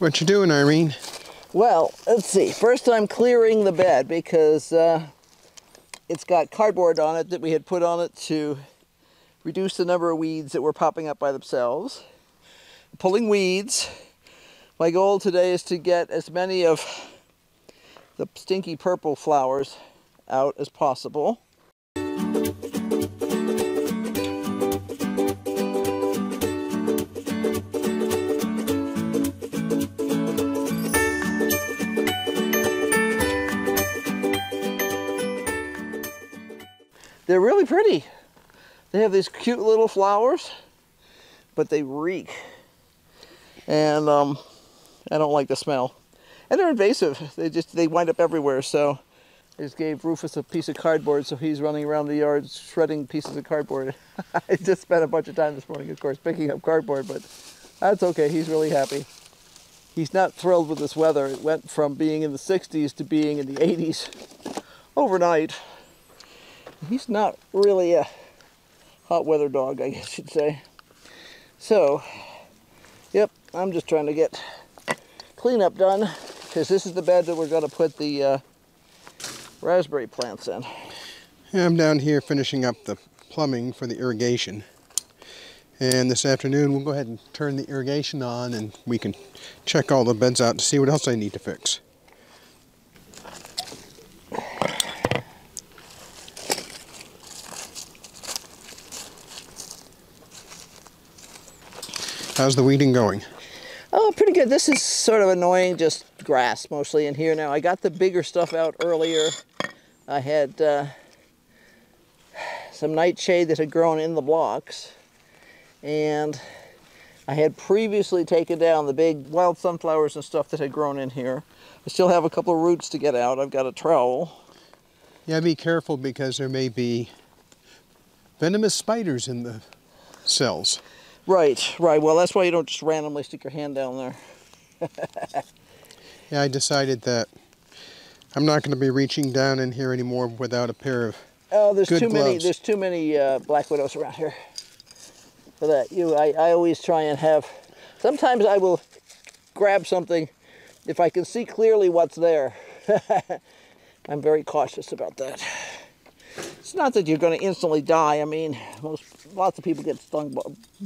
What you doing, Irene? Well, let's see. First I'm clearing the bed because it's got cardboard on it that we had put on it to reduce the number of weeds that were popping up by themselves. Pulling weeds. My goal today is to get as many of the stinky purple flowers out as possible. They're really pretty. They have these cute little flowers, but they reek. And I don't like the smell. And they're invasive. They wind up everywhere. So I just gave Rufus a piece of cardboard, so he's running around the yard shredding pieces of cardboard. I just spent a bunch of time this morning, of course, picking up cardboard, but that's okay. He's really happy. He's not thrilled with this weather. It went from being in the 60s to being in the 80s overnight. He's not really a hot weather dog, I guess you'd say. So, yep, I'm just trying to get cleanup done because this is the bed that we're going to put the raspberry plants in. Yeah, I'm down here finishing up the plumbing for the irrigation. And this afternoon we'll go ahead and turn the irrigation on and we can check all the beds out to see what else I need to fix. How's the weeding going? Oh, pretty good. This is sort of annoying, just grass mostly in here now. I got the bigger stuff out earlier. I had some nightshade that had grown in the blocks. And I had previously taken down the big wild sunflowers and stuff that had grown in here. I still have a couple of roots to get out. I've got a trowel. Yeah, be careful because there may be venomous spiders in the cells. Right. Well, that's why you don't just randomly stick your hand down there. Yeah, I decided that I'm not going to be reaching down in here anymore without a pair of there's good too gloves. many. There's too many black widows around here for that. I always try and have. Sometimes I will grab something if I can see clearly what's there. I'm very cautious about that. It's not that you're going to instantly die. I mean, lots of people get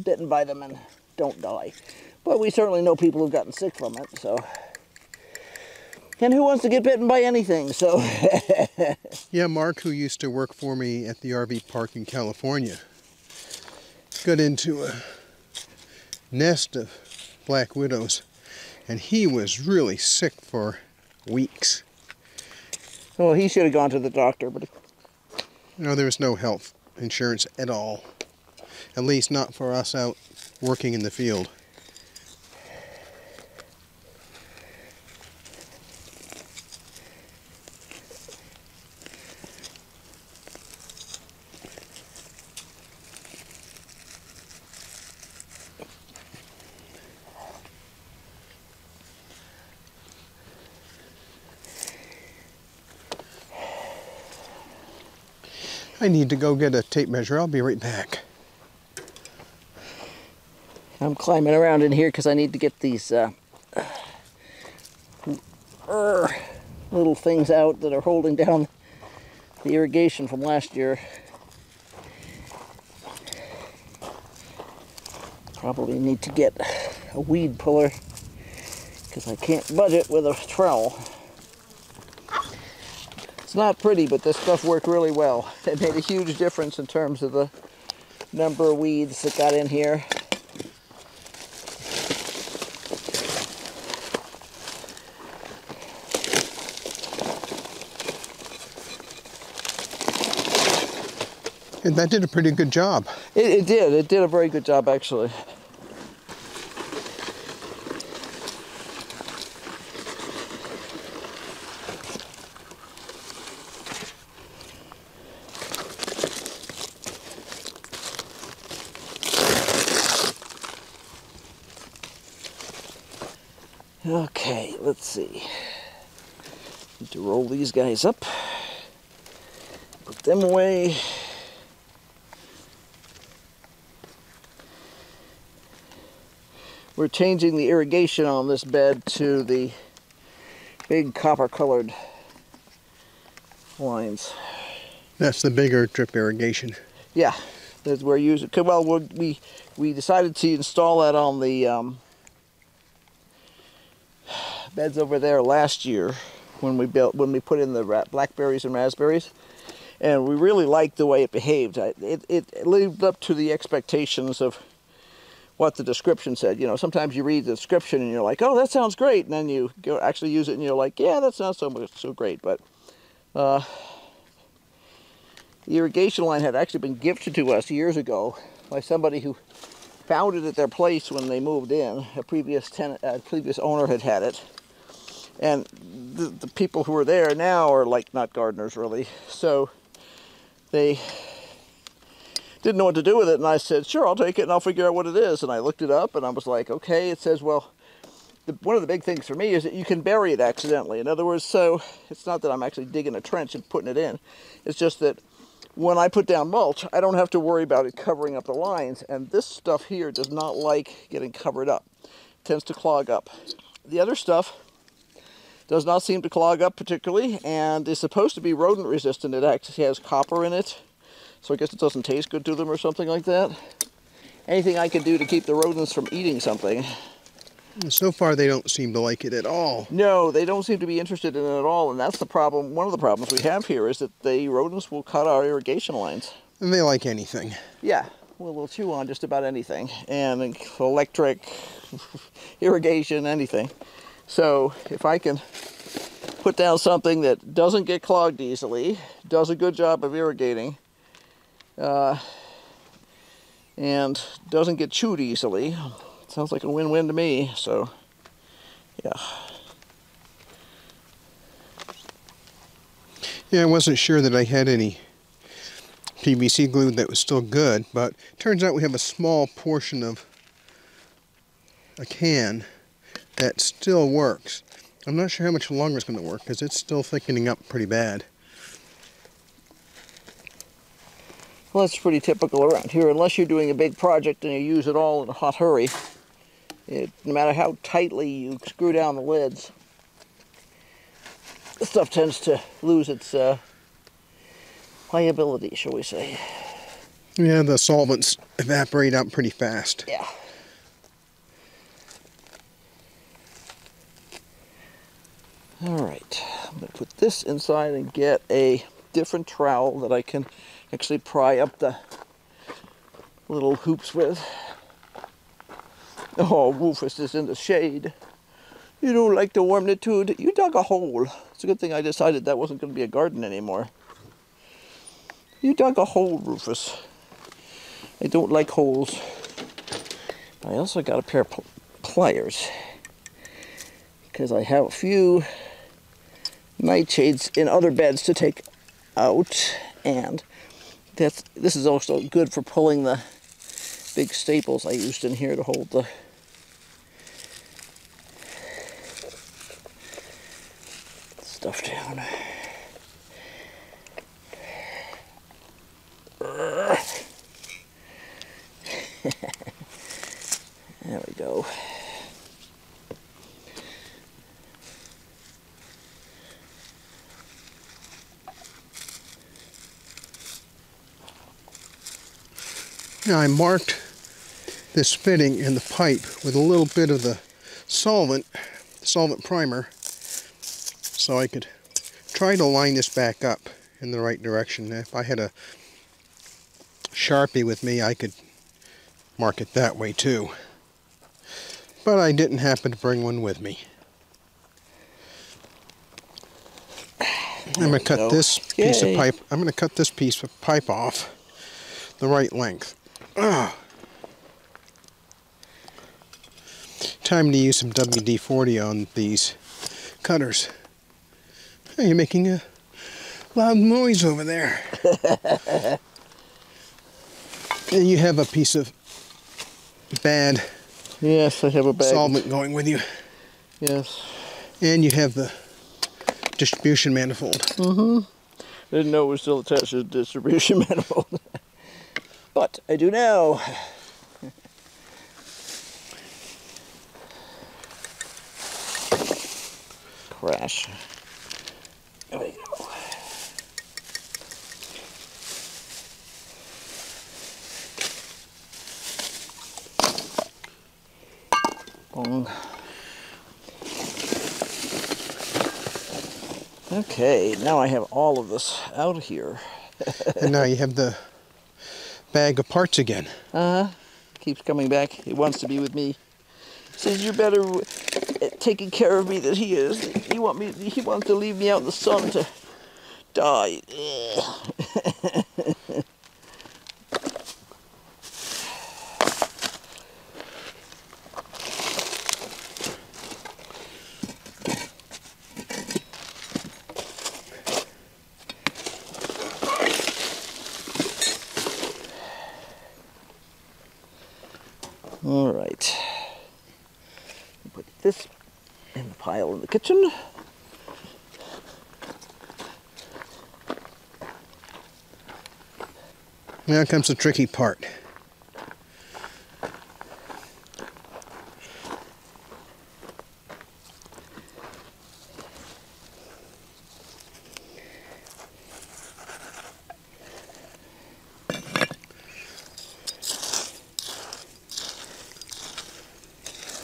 bitten by them and don't die. But we certainly know people who've gotten sick from it, so. And who wants to get bitten by anything, so. Yeah, Mark, who used to work for me at the RV park in California, got into a nest of black widows, and he was really sick for weeks. Well, he should have gone to the doctor, but. No, there was no health insurance at all. At least not for us out working in the field. I need to go get a tape measure. I'll be right back. I'm climbing around in here because I need to get these little things out that are holding down the irrigation from last year. Probably need to get a weed puller because I can't budge it with a trowel. It's not pretty, but this stuff worked really well. It made a huge difference in terms of the number of weeds that got in here. And that did a pretty good job. It did. It did a very good job, actually. Okay, let's see. Need to roll these guys up. Put them away. we're changing the irrigation on this bed to the big copper-colored lines. That's the bigger drip irrigation. Yeah, that's where you use it. Well, we decided to install that on the beds over there last year when we put in the blackberries and raspberries, and we really liked the way it behaved. It lived up to the expectations of what the description said. You know, sometimes you read the description and you're like, oh, that sounds great, and then you go actually use it and you're like, yeah, that's not so great. But the irrigation line had actually been gifted to us years ago by somebody who found it at their place when they moved in. A previous owner had it, and the people who are there now are like not gardeners really, so they didn't know what to do with it, and I said, sure, I'll take it and I'll figure out what it is. And I looked it up and I was like, okay. It says, well, one of the big things for me is that you can bury it accidentally. In other words, so it's not that I'm actually digging a trench and putting it in. It's just that when I put down mulch, I don't have to worry about it covering up the lines, and this stuff here does not like getting covered up. It tends to clog up. The other stuff does not seem to clog up particularly, and is supposed to be rodent resistant. It actually has copper in it, so I guess it doesn't taste good to them or something like that. Anything I can do to keep the rodents from eating something. So far, they don't seem to like it at all. No, they don't seem to be interested in it at all, and that's the problem. One of the problems we have here is that the rodents will cut our irrigation lines. And they like anything. Yeah, well, they'll chew on just about anything, and electric, irrigation, anything. So if I can put down something that doesn't get clogged easily, does a good job of irrigating, and doesn't get chewed easily, sounds like a win-win to me. So yeah. Yeah, I wasn't sure that I had any PVC glue that was still good, but turns out we have a small portion of a can that still works. I'm not sure how much longer it's going to work because it's still thickening up pretty bad. Well, that's pretty typical around here. Unless you're doing a big project and you use it all in a hot hurry, no matter how tightly you screw down the lids, the stuff tends to lose its pliability, shall we say. Yeah, the solvents evaporate out pretty fast. Yeah. All right, I'm going to put this inside and get a different trowel that I can actually pry up the little hoops with. Oh, Rufus is in the shade. You don't like the warmitude. You dug a hole. It's a good thing I decided that wasn't going to be a garden anymore. You dug a hole, Rufus. I don't like holes. I also got a pair of pliers, because I have a few nightshades in other beds to take out, and this is also good for pulling the big staples I used in here to hold the stuff down. There we go. Now I marked this fitting in the pipe with a little bit of the solvent primer, so I could try to line this back up in the right direction. If I had a Sharpie with me, I could mark it that way too. But I didn't happen to bring one with me. I'm going to cut this piece of pipe. I'm going to cut this piece of pipe off the right length. Time to use some WD-40 on these cutters. Hey, you're making a loud noise over there. And you have a piece of bad Yes, I have a bag. Solvent going with you. Yes. And you have the distribution manifold. Mm-hmm. I didn't know it was still attached to the distribution manifold. But I do now. crash. There we go. Boom. Okay, now I have all of this out here. And now you have the bag of parts again. Uh-huh. Keeps coming back. He wants to be with me. Says you're better at taking care of me than he is. He wants to leave me out in the sun to die. All right. Put this in the pile in the kitchen. Now comes the tricky part.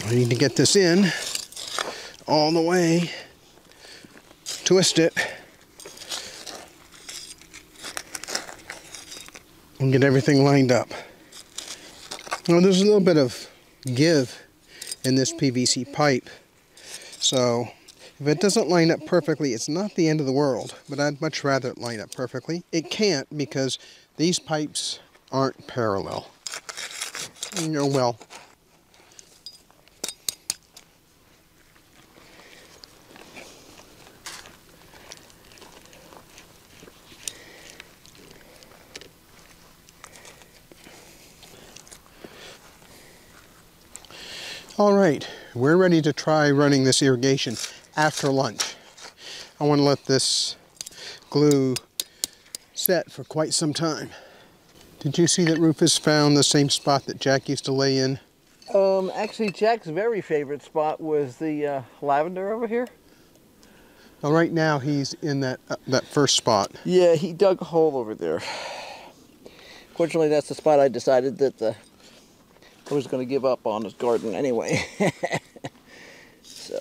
I need to get this in all the way, twist it, and get everything lined up. Now there's a little bit of give in this PVC pipe, so if it doesn't line up perfectly, it's not the end of the world, but I'd much rather it line up perfectly. It can't because these pipes aren't parallel. You know, well, all right, we're ready to try running this irrigation after lunch. I want to let this glue set for quite some time. Did you see that Rufus found the same spot that Jack used to lay in? Actually, Jack's very favorite spot was the lavender over here. Well, right now he's in that first spot. Yeah, he dug a hole over there. Fortunately, that's the spot I decided that I was going to give up on his garden anyway. So.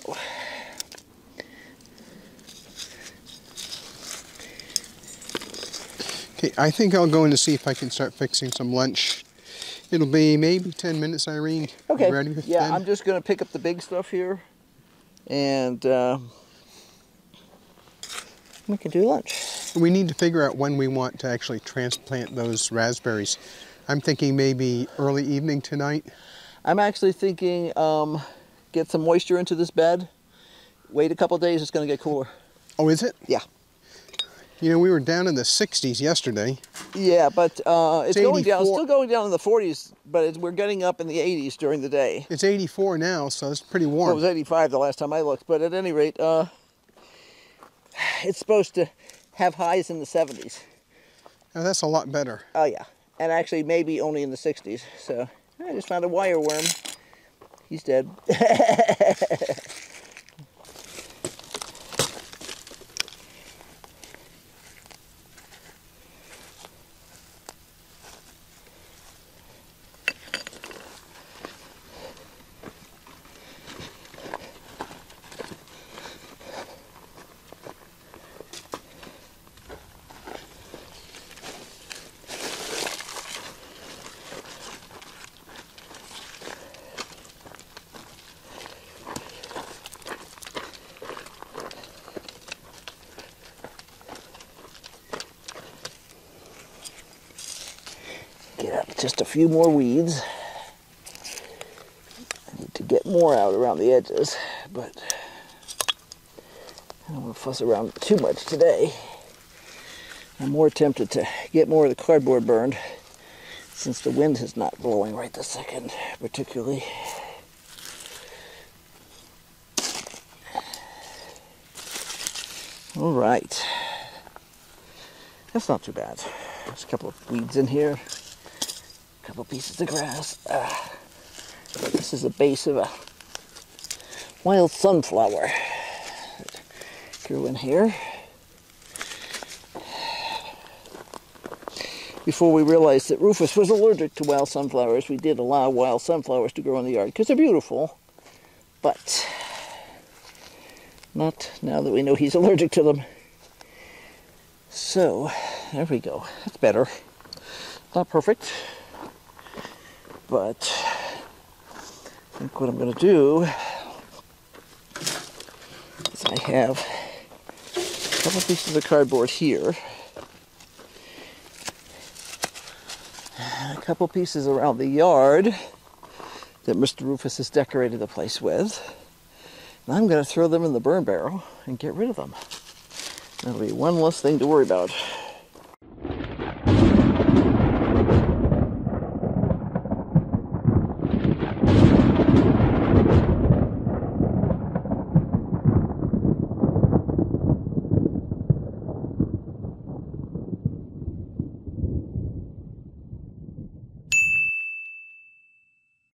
Okay, I think I'll go in to see if I can start fixing some lunch. It'll be maybe 10 minutes, Irene. Okay. You ready with yeah, 10? I'm just going to pick up the big stuff here, and we can do lunch. We need to figure out when we want to actually transplant those raspberries. I'm thinking maybe early evening tonight. I'm actually thinking get some moisture into this bed. Wait a couple days, it's going to get cooler. Oh, is it? Yeah. You know, we were down in the 60s yesterday. Yeah, but it's going down. It's 84. still going down in the 40s, but we're getting up in the 80s during the day. It's 84 now, so it's pretty warm. Well, it was 85 the last time I looked, but at any rate, it's supposed to have highs in the 70s. Now, that's a lot better. Oh yeah, and actually maybe only in the 60s. So I just found a wire worm. He's dead. Get out just a few more weeds. I need to get more out around the edges, but I don't want to fuss around too much today. I'm more tempted to get more of the cardboard burned since the wind is not blowing right this second, particularly. All right. That's not too bad. There's a couple of weeds in here. A couple pieces of grass. This is the base of a wild sunflower. Go in here. Before we realized that Rufus was allergic to wild sunflowers, we did allow wild sunflowers to grow in the yard because they're beautiful, but not now that we know he's allergic to them. So, there we go. That's better. Not perfect, but I think what I'm going to do is I have a couple pieces of cardboard here. A couple pieces around the yard that Mr. Rufus has decorated the place with. And I'm going to throw them in the burn barrel and get rid of them. That'll be one less thing to worry about.